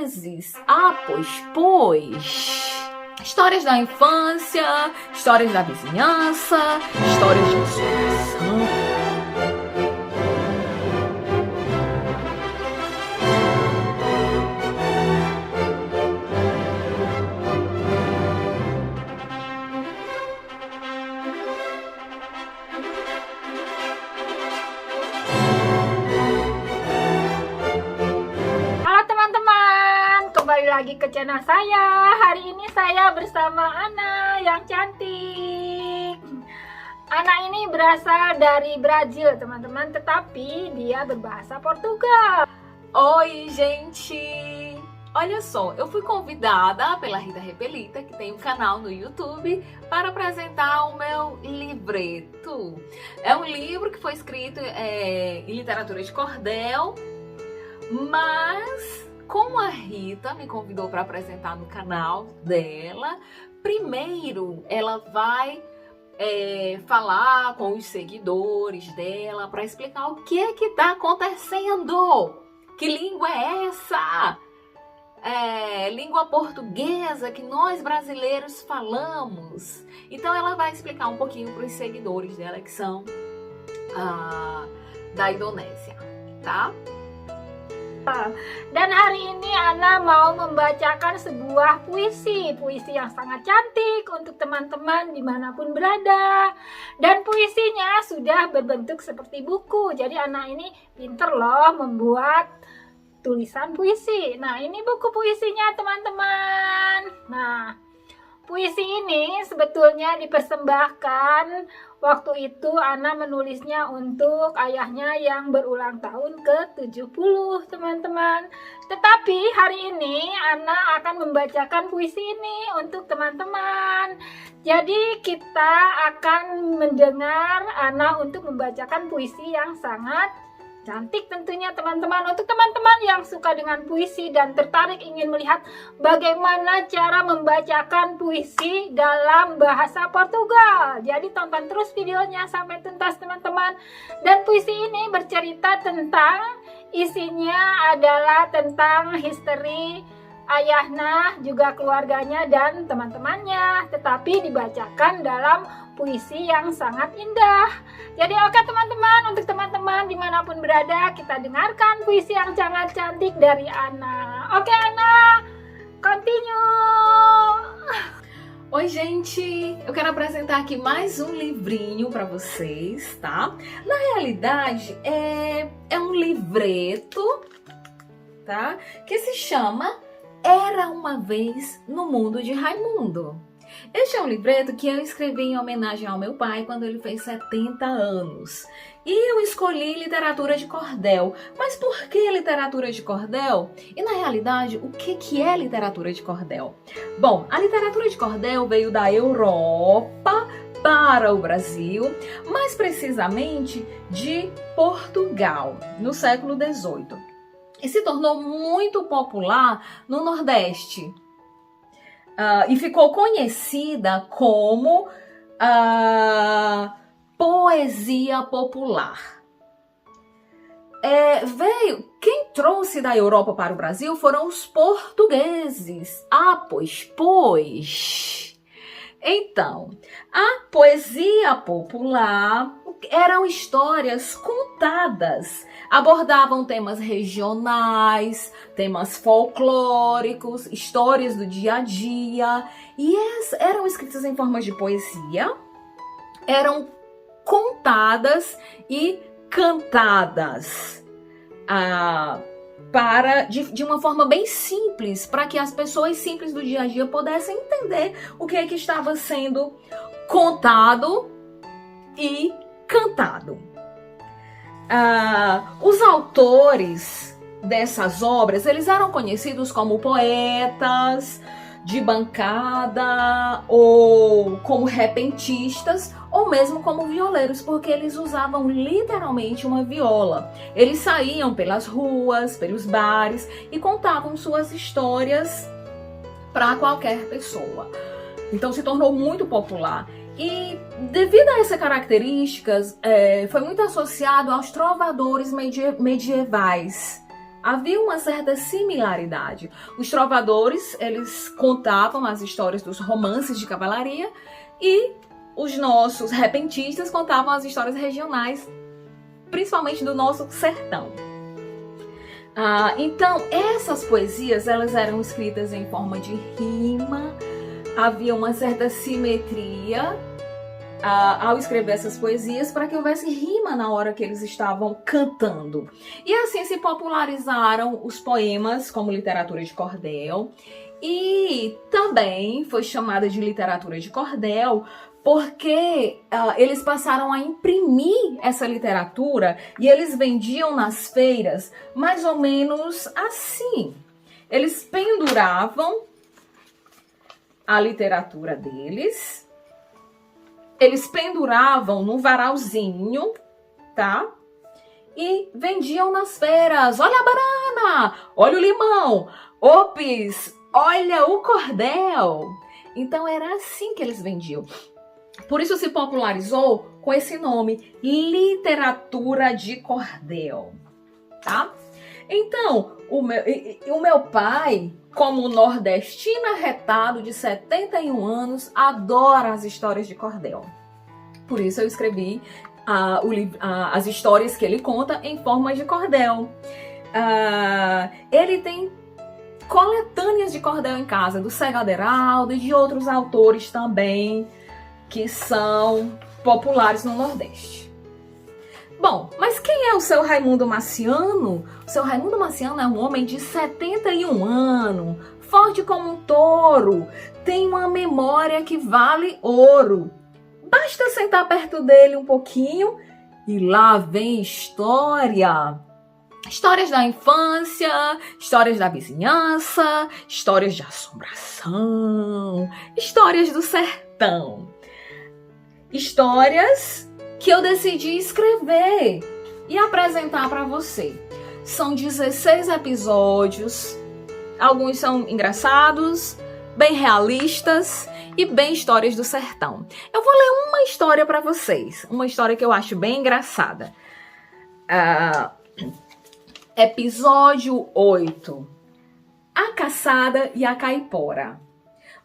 portugueses. Pois. Histórias da infância, histórias da vizinhança, histórias de superação. Kembali lagi ke channel saya. Hari ini saya bersama Ana yang cantik. Ana ini berasal dari Brazil, teman-teman, tetapi dia berbahasa Portugal. Oi, gente! Olha só, eu fui convidada pela Rita Repelita, que tem um canal no YouTube, para apresentar o meu livreto. É um livro que foi escrito em literatura de cordel, mas como a Rita me convidou para apresentar no canal dela, primeiro ela vai falar com os seguidores dela para explicar o que é que está acontecendo. Que língua é essa? Língua portuguesa que nós brasileiros falamos. Então ela vai explicar um pouquinho para os seguidores dela que são da Indonésia, tá? Dan hari ini Ana mau membacakan sebuah puisi yang sangat cantik untuk teman-teman dimanapun berada. Dan puisinya sudah berbentuk seperti buku. Jadi Ana ini pinter loh membuat tulisan puisi. Nah, ini buku puisinya, teman-teman. Nah, puisi ini sebetulnya dipersembahkan waktu itu Ana menulisnya untuk ayahnya yang berulang tahun ke-70, teman-teman. Tetapi hari ini Ana akan membacakan puisi ini untuk teman-teman. Jadi kita akan mendengar Ana untuk membacakan puisi yang sangat cantik tentunya, teman-teman. Untuk teman-teman yang suka dengan puisi dan tertarik ingin melihat bagaimana cara membacakan puisi dalam bahasa Portugal, jadi tonton terus videonya sampai tuntas, teman-teman. Dan puisi ini bercerita tentang, isinya adalah tentang history ayahnya, juga keluarganya dan teman-temannya, tetapi dibacakan dalam puisi yang sangat indah. Jadi oke, teman-teman, untuk teman-teman dimanapun berada, kita dengarkan puisi yang sangat cantik dari Ana. Oke, Ana, continue! Oi, gente! Eu quero apresentar aqui mais um livrinho para vocês, tá? Na realidade, é um livreto, tá? Que se chama Era Uma Vez no Mundo de Raimundo. Este é um livreto que eu escrevi em homenagem ao meu pai quando ele fez 70 anos. E eu escolhi literatura de cordel. Mas por que literatura de cordel? E na realidade, o que é literatura de cordel? Bom, a literatura de cordel veio da Europa para o Brasil, mais precisamente de Portugal, no século XVIII. E se tornou muito popular no Nordeste. E ficou conhecida como poesia popular. Quem trouxe da Europa para o Brasil foram os portugueses. Pois. Então, a poesia popular eram histórias contadas, abordavam temas regionais, temas folclóricos, histórias do dia a dia, e eram escritas em formas de poesia, eram contadas e cantadas de uma forma bem simples, para que as pessoas simples do dia a dia pudessem entender o que é que estava sendo contado e cantado. Os autores dessas obras, eles eram conhecidos como poetas de bancada, ou como repentistas, ou mesmo como violeiros, porque eles usavam literalmente uma viola. Eles saíam pelas ruas, pelos bares e contavam suas histórias para qualquer pessoa. Então se tornou muito popular. E devido a essas características, foi muito associado aos trovadores medievais, havia uma certa similaridade. Os trovadores, eles contavam as histórias dos romances de cavalaria e os nossos repentistas contavam as histórias regionais, principalmente do nosso sertão. Então, essas poesias, elas eram escritas em forma de rima, havia uma certa simetria ao escrever essas poesias para que houvesse rima na hora que eles estavam cantando. E assim se popularizaram os poemas como literatura de cordel, e também foi chamada de literatura de cordel porque eles passaram a imprimir essa literatura e eles vendiam nas feiras mais ou menos assim. Eles penduravam a literatura deles, eles penduravam no varalzinho, tá? E vendiam nas feiras. Olha a banana, olha o limão, ops, olha o cordel. Então era assim que eles vendiam. Por isso se popularizou com esse nome, literatura de cordel, tá? Então, o meu pai, como nordestino arretado de 71 anos, adora as histórias de cordel. Por isso eu escrevi as histórias que ele conta em forma de cordel. Ele tem coletâneas de cordel em casa, do Cego Aderaldo e de outros autores também, que são populares no Nordeste. Bom, mas quem é o seu Raimundo Marciano? O seu Raimundo Marciano é um homem de 71 anos, forte como um touro, tem uma memória que vale ouro. Basta sentar perto dele um pouquinho e lá vem história. Histórias da infância, histórias da vizinhança, histórias de assombração, histórias do sertão. Histórias que eu decidi escrever e apresentar para você. São 16 episódios, alguns são engraçados, bem realistas e bem histórias do sertão. Eu vou ler uma história para vocês, uma história que eu acho bem engraçada. Episódio 8. A caçada e a caipora.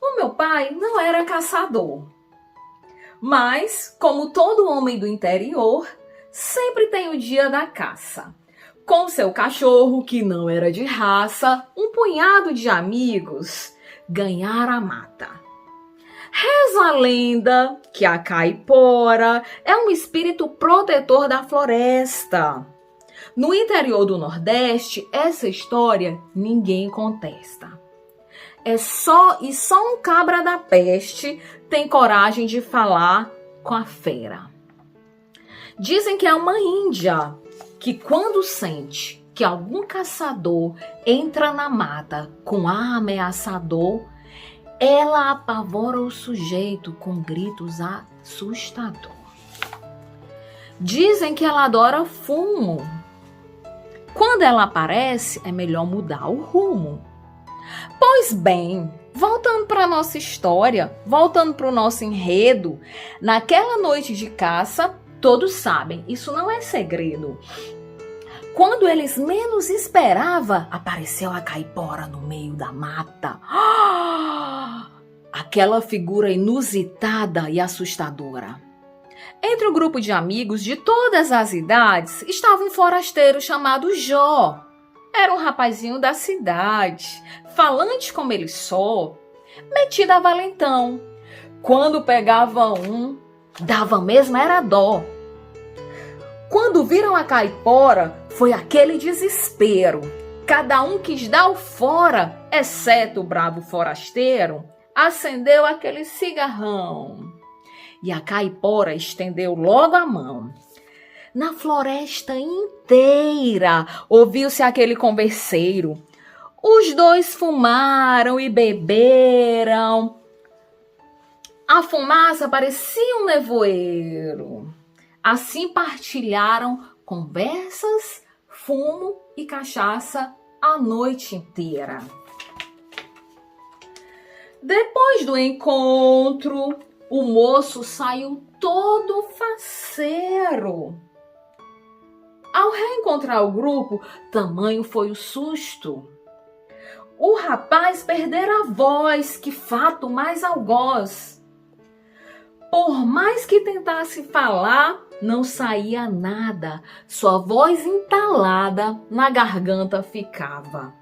O meu pai não era caçador, mas, como todo homem do interior, sempre tem o dia da caça. Com seu cachorro, que não era de raça, um punhado de amigos ganharam a mata. Reza a lenda que a caipora é um espírito protetor da floresta. No interior do Nordeste, essa história ninguém contesta. Só um cabra da peste tem coragem de falar com a fera. Dizem que é uma índia que, quando sente que algum caçador entra na mata com ar ameaçador, ela apavora o sujeito com gritos assustadores. Dizem que ela adora fumo. Quando ela aparece, é melhor mudar o rumo. Pois bem, voltando para a nossa história, voltando para o nosso enredo, naquela noite de caça, todos sabem, isso não é segredo. Quando eles menos esperavam, apareceu a caipora no meio da mata. Aquela figura inusitada e assustadora. Entre o grupo de amigos de todas as idades, estava um forasteiro chamado Jó. Era um rapazinho da cidade, falante como ele só, metido a valentão. Quando pegava um, dava mesmo era dó. Quando viram a caipora, foi aquele desespero. Cada um quis dar o fora, exceto o bravo forasteiro, acendeu aquele cigarrão. E a caipora estendeu logo a mão. Na floresta inteira ouviu-se aquele converseiro. Os dois fumaram e beberam. A fumaça parecia um nevoeiro. Assim partilharam conversas, fumo e cachaça a noite inteira. Depois do encontro, o moço saiu todo faceiro. Ao reencontrar o grupo, tamanho foi o susto. O rapaz perdera a voz, que fato mais algoz. Por mais que tentasse falar, não saía nada, sua voz entalada na garganta ficava.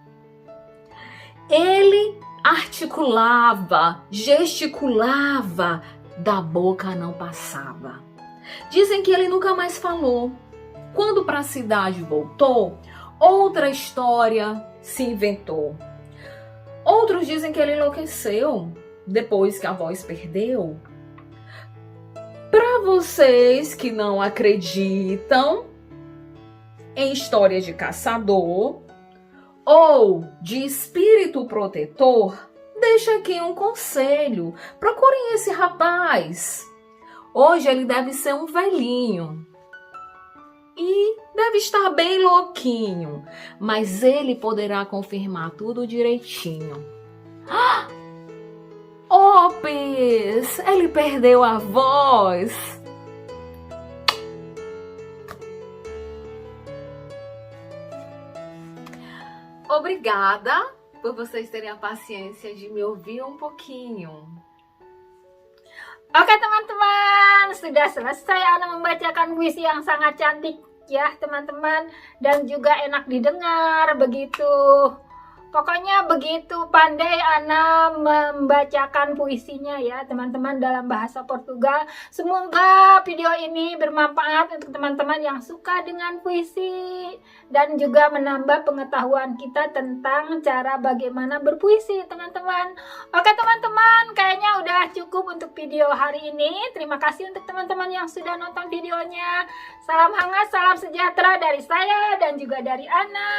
Ele articulava, gesticulava, da boca não passava. Dizem que ele nunca mais falou. Quando para a cidade voltou, outra história se inventou. Outros dizem que ele enlouqueceu depois que a voz perdeu. Para vocês que não acreditam em história de caçador ou de espírito protetor, deixa aqui um conselho. Procurem esse rapaz. Hoje ele deve ser um velhinho e deve estar bem louquinho, mas ele poderá confirmar tudo direitinho. Opes, ele perdeu a voz. Obrigada por vocês terem a paciência de me ouvir um pouquinho. Oke teman-teman, sudah selesai Ana membacakan puisi yang sangat cantik ya teman-teman, dan juga enak didengar begitu. Pokoknya begitu pandai Ana membacakan puisinya ya teman-teman dalam bahasa Portugal. Semoga video ini bermanfaat untuk teman-teman yang suka dengan puisi dan juga menambah pengetahuan kita tentang cara bagaimana berpuisi teman-teman. Oke teman-teman, kayaknya udah cukup untuk video hari ini. Terima kasih untuk teman-teman yang sudah nonton videonya. Salam hangat, salam sejahtera dari saya dan juga dari Ana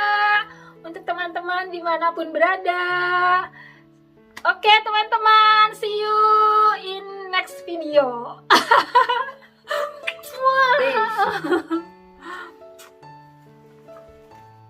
untuk teman-teman dimanapun berada. Oke teman-teman, see you in next video. Beijo.